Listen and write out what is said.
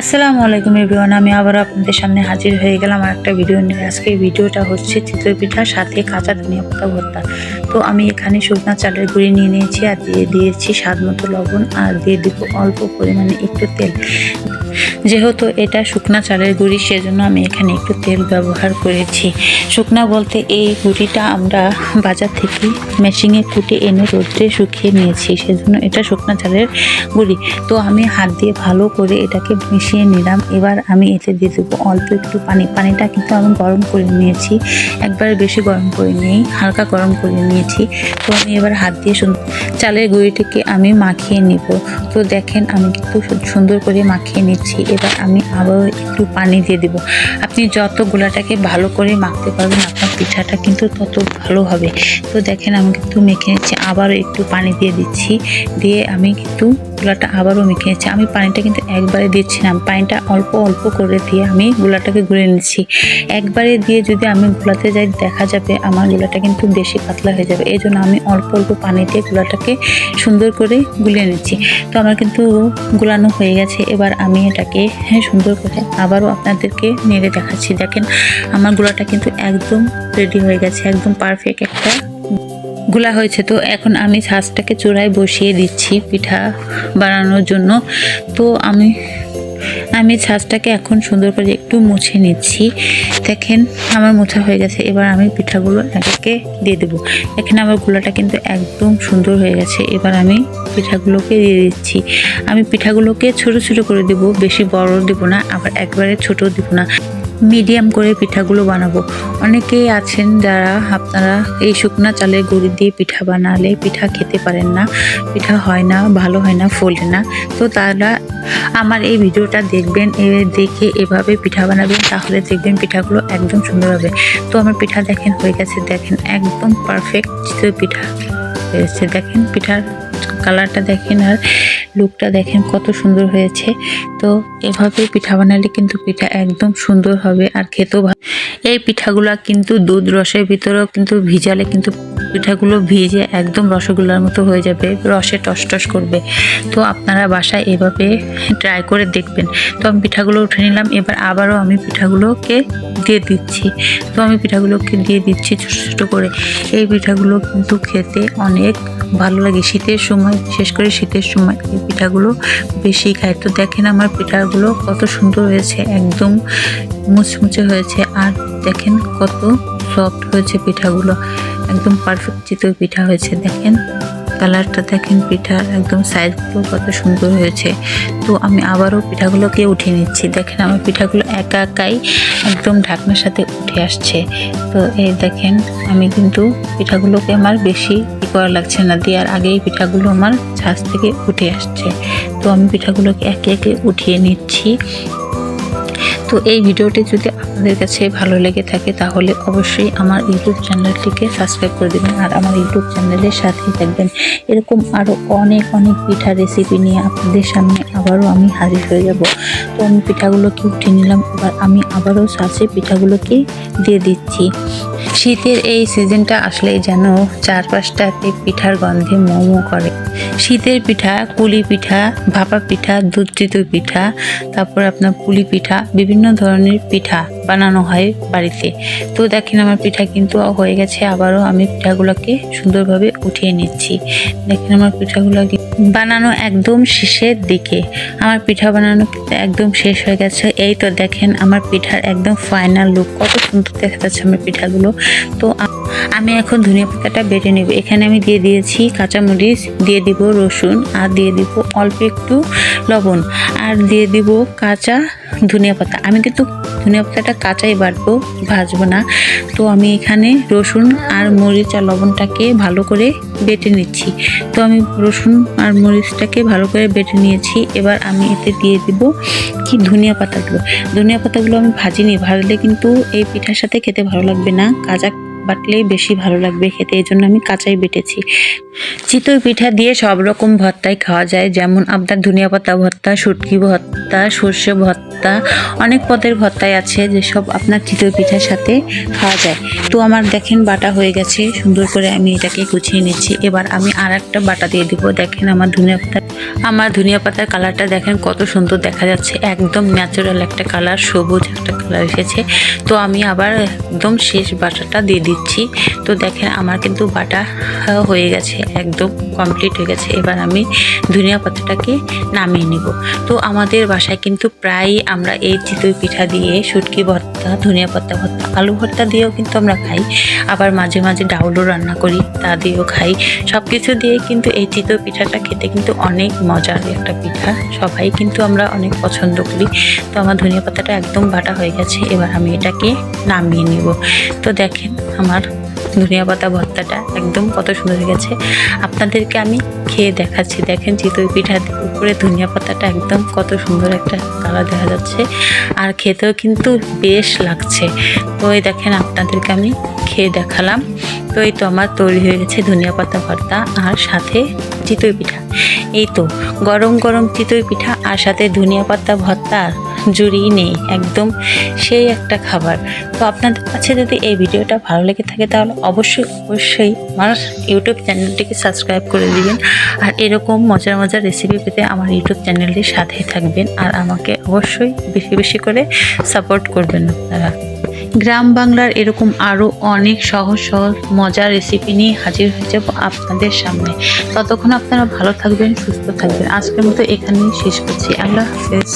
আসসালামু আলাইকুম এভরিওয়ান, আমি আবার আপনাদের সামনে হাজির হয়ে গেলাম আর একটা ভিডিও নিয়ে। আজকে এই ভিডিওটা হচ্ছে চিতই পিঠার সাথে কাঁচা ধনিয়া পাতা ভর্তা। তো আমি এখানে শুকনো চালের গুঁড়ি নিয়ে নিয়েছি আর দিয়ে দিয়েছি স্বাদ মতো লবণ আর দিয়ে দিব অল্প পরিমাণে একটু তেল। যেহেতু এটা শুকনা চালের গুঁড়ি সেজন্য আমি এখানে একটু তেল ব্যবহার করেছি। শুকনা বলতে এই গুঁড়িটা আমরা বাজার থেকে মেশিনে কুটে এনে রোদ্রে শুকিয়ে নিয়েছি, সেজন্য এটা শুকনা চালের গুঁড়ি। তো আমি হাত দিয়ে ভালো করে এটাকে মিশিয়ে নিলাম। এবার আমি এতে দিয়ে দেবো অল্প একটু পানিটা কিন্তু আমি গরম করে নিয়েছি, একবারে বেশি গরম করে নিই, হালকা গরম করে নিয়েছি। তো আমি এবার হাত দিয়ে চালের গুঁড়িটিকে আমি মাখিয়ে নিব। তো দেখেন আমি কিন্তু সুন্দর করে মাখিয়ে নিচ্ছি। এবার আমি আবার একটু পানি দিয়ে দিব। আপনি যত গোলাটাকে ভালো করে মাখতে পারবেন আপনার পিঠাটা কিন্তু তত ভালো হবে। তো দেখেন আমি কিন্তু মেখে নিচ্ছি, আবারও একটু পানি দিয়ে দিচ্ছি, দিয়ে আমি কিন্তু গোলাটা আবারও মেখে নিচ্ছি। আমি পানিটা কিন্তু একবারে দিচ্ছি না, পানিটা অল্প অল্প করে দিয়ে আমি গোলাটাকে গুলে নিচ্ছি। একবারে দিয়ে যদি আমি গোলাতে যাই দেখা যাবে আমার গোলাটা কিন্তু বেশি পাতলা হয়ে যাবে। এই জন্য আমি অল্প অল্প পানি দিয়ে গোলাটাকে সুন্দর করে গুলিয়ে নিচ্ছি। তো আমার কিন্তু গুলানো হয়ে গেছে। এবার আমি এটাকে সুন্দর করে আবারও আপনাদেরকে নেড়ে দেখাচ্ছি। দেখেন আমার গোলাটা কিন্তু একদম রেডি হয়ে গেছে, একদম পারফেক্ট একটা গুলা হয়েছে। তো এখন আমি ছাঁচটাকে চূড়ায় বসিয়ে দিচ্ছি পিঠা বানানোর জন্য। তো আমি ছাঁচটাকে এখন সুন্দর করে একটু মুছে নিচ্ছি। দেখেন আমার মোছা হয়ে গেছে। এবার আমি পিঠাগুলো একে দিয়ে দেবো। এখানে আমার গুলাটা কিন্তু একদম সুন্দর হয়ে গেছে। এবার আমি পিঠাগুলোকে দিয়ে দিচ্ছি। আমি পিঠাগুলোকে ছোট ছোট করে দেব, বেশি বড় দেব না, আবার একবারে ছোট দেব না, মিডিয়াম করে পিঠাগুলো বানাবো। অনেকেই আছেন যারা আপনারা এই শুকনা চালের গুঁড়ি দিয়ে পিঠা বানালে পিঠা খেতে পারেন না, পিঠা হয় না, ভালো হয় না, ফোলে না। তো তারা আমার এই ভিডিওটা দেখবেন, দেখে এভাবে পিঠা বানাবেন, তাহলে দেখবেন পিঠাগুলো একদম সুন্দর হবে। তো আমার পিঠা দেখেন হয়ে গেছে, দেখেন একদম পারফেক্ট চিতই পিঠা হয়েছে। দেখেন পিঠার কালারটা দেখেন আর লুকটা দেখেন কত সুন্দর হয়েছে। তো এভাবে পিঠা বানালে কিন্তু পিঠা একদম সুন্দর হবে আর খেতেও ভালো। এই পিঠাগুলো কিন্তু দুধ রসের ভিতরেও কিন্তু ভিজালে কিন্তু পিঠাগুলো ভিজে একদম রসগোল্লার মতো হয়ে যাবে, রসে টস করবে। তো আপনারা বাসায় এভাবে ট্রাই করে দেখবেন। তো আমি পিঠাগুলো উঠে নিলাম। এবার আবারও আমি পিঠাগুলোকে দিয়ে দিচ্ছি। তো আমি পিঠাগুলোকে দিয়ে দিচ্ছি ছোটো ছোটো করে। এই পিঠাগুলো কিন্তু খেতে অনেক ভালো লাগে শীতের সময়, বিশেষ করে শীতের সময় এই পিঠাগুলো বেশি খায়। তো দেখেন আমার পিঠাগুলো কত সুন্দর হয়েছে, একদম মুচমুচে হয়েছে আর দেখেন কত সফট হয়েছে পিঠাগুলো, একদম পারফেক্ট চিতই পিঠা হয়েছে। দেখেন কালারটা দেখেন, পিঠা একদম সাইজগুলো কত সুন্দর হয়েছে। তো আমি আবারও পিঠাগুলোকে উঠিয়ে নিচ্ছি। দেখেন আমার পিঠাগুলো একাই একদম ঢাকনার সাথে উঠে আসছে। তো এই দেখেন আমি কিন্তু পিঠাগুলোকে আমার বেশি করা লাগছে না, দেওয়ার আগেই পিঠাগুলো আমার ছাঁচ থেকে উঠে আসছে। তো আমি পিঠাগুলোকে একে একে উঠিয়ে নিচ্ছি। তো এই ভিডিওটি যদি আপনাদের কাছে ভালো লেগে থাকে তাহলে অবশ্যই আমার ইউটিউব চ্যানেলটিকে সাবস্ক্রাইব করে দেবেন আর আমার ইউটিউব চ্যানেলের সাথেই থাকবেন। এরকম আরও অনেক পিঠা রেসিপি নিয়ে আপনাদের সামনে আবারও আমি হাজির হয়ে যাব। তো আমি পিঠাগুলোকে উঠিয়ে নিলাম। এবার আমি আবারও ছাঁচে পিঠাগুলোকে দিয়ে দিচ্ছি। শীতের এই সিজনটা আসলে যেন চারপাশটাতে পিঠার গন্ধে মোমো করে। শীতের পিঠা, কুলি পিঠা, ভাপা পিঠা, দুধ চিতই পিঠা, তারপর আপনার পুলি পিঠা, বিভিন্ন ধরনের পিঠা বানানো হয় বাড়িতে। তো দেখেন আমার পিঠা কিন্তু হয়ে গেছে। আবারও আমি পিঠাগুলোকে সুন্দরভাবে উঠিয়ে নিচ্ছি। দেখেন আমার পিঠাগুলো বানানো একদম শেষের দিকে। আমার পিঠা বানানো একদম শেষ হয়ে গেছে। এই তো দেখেন আমার পিঠার একদম ফাইনাল লুক, কত সুন্দর দেখা যাচ্ছে আমার পিঠাগুলো। তো আমি এখন ধনিয়া পাতাটা বেটে নেব। এখানে আমি দিয়ে দিয়েছি কাঁচামরিচ, দিয়ে দিব রসুন আর দিয়ে দিব অল্প একটু লবণ আর দিয়ে দিব কাঁচা ধনিয়া পাতা। আমি কিন্তু ধনিয়া পাতাটা কাঁচাই বাটবো, ভাজবো না। তো আমি এখানে রসুন আর মরিচ আর লবণটাকে ভালো করে বেটে নিচ্ছি। তো আমি রসুন আর মরিচটাকে ভালো করে বেটে নিয়েছি। এবার আমি এতে দিয়ে দিব ধনিয়া পাতাগুলো আমি ভাজিনি, ভাজলে কিন্তু এই পিঠার সাথে খেতে ভালো লাগবে না, কাঁচা বাটলেই বেশি ভালো লাগবে খেতে, এই জন্য আমি কাঁচাই বেটেছি। চিতই পিঠা দিয়ে সব রকম ভর্তাই খাওয়া যায়, যেমন আপনার ধনিয়া পাতা ভর্তা, শুটকি ভর্তা, সর্ষে ভর্তা, ভর্তা, অনেক পদের ভর্তাই আছে যেসব আপনার চিতই পিঠার সাথে খাওয়া যায়। তো আমার দেখেন বাটা হয়ে গেছে, সুন্দর করে আমি এটাকে গুছিয়ে নিচ্ছি। এবার আমি আর একটা বাটা দিয়ে দিব। দেখেন আমার ধনিয়া পাতার কালারটা দেখেন কত সুন্দর দেখা যাচ্ছে, একদম ন্যাচারাল একটা কালার, সবুজ একটা কালার এসেছে। তো আমি আবার একদম শেষ বাটাটা দিয়ে দিচ্ছি। তো দেখেন আমার কিন্তু বাটা হয়ে গেছে, একদম কমপ্লিট হয়ে গেছে। এবার আমি ধনিয়া পাতাটাকে নামিয়ে নিব। তো আমাদের বাসায় কিন্তু প্রায় আমরা এই চিতই পিঠা দিয়ে শুটকি ভর্তা, ধনিয়া পাতা ভর্তা, আলু ভর্তা দিয়েও কিন্তু আমরা খাই। আবার মাঝে মাঝে ডাউলও রান্না করি, তা দিয়েও খাই। সব কিছু দিয়ে কিন্তু এই চিতই পিঠাটা খেতে কিন্তু অনেক মজার একটা পিঠা, সবাই কিন্তু আমরা অনেক পছন্দ করি। তো আমার ধনিয়া পাতাটা একদম বাটা হয়ে গেছে, এবার আমি এটাকে নামিয়ে নিব। তো দেখেন আমার ধনিয়া পাতা ভর্তাটা একদম কত সুন্দর হয়ে গেছে। আপনাদেরকে আমি খেয়ে দেখাচ্ছি। দেখেন চিতই পিঠার উপরে ধনিয়া পাতাটা একদম কত সুন্দর একটা কালার দেখা যাচ্ছে, আর খেতেও কিন্তু বেশ লাগছে। তো এই দেখেন আপনাদেরকে আমি খেয়ে দেখালাম। তো এই তো আমার তৈরি হয়ে গেছে ধনিয়া পাতা ভর্তা আর সাথে চিতই পিঠা। এই তো গরম গরম চিতই পিঠা আর সাথে ধনিয়া পাতা ভর্তা, জুড়ি নেই, একদম সেই একটা খাবার। তো আপনাদের কাছে যদি এই ভিডিওটা ভালো লেগে থাকে তাহলে অবশ্যই আমার ইউটিউব চ্যানেলটিকে সাবস্ক্রাইব করে দিবেন। আর এরকম মজার মজার রেসিপি পেতে আমার ইউটিউব চ্যানেলটির সাথেই থাকবেন, আর আমাকে অবশ্যই বেশি বেশি করে সাপোর্ট করবেন আপনারা। গ্রাম বাংলার এরকম আরও অনেক সহজ মজার রেসিপি নিয়ে হাজির হয়ে যাব আপনাদের সামনে। ততক্ষণ আপনারা ভালো থাকবেন, সুস্থ থাকবেন। আজকের মতো এখানেই শেষ করছি। আল্লাহ হাফেজ।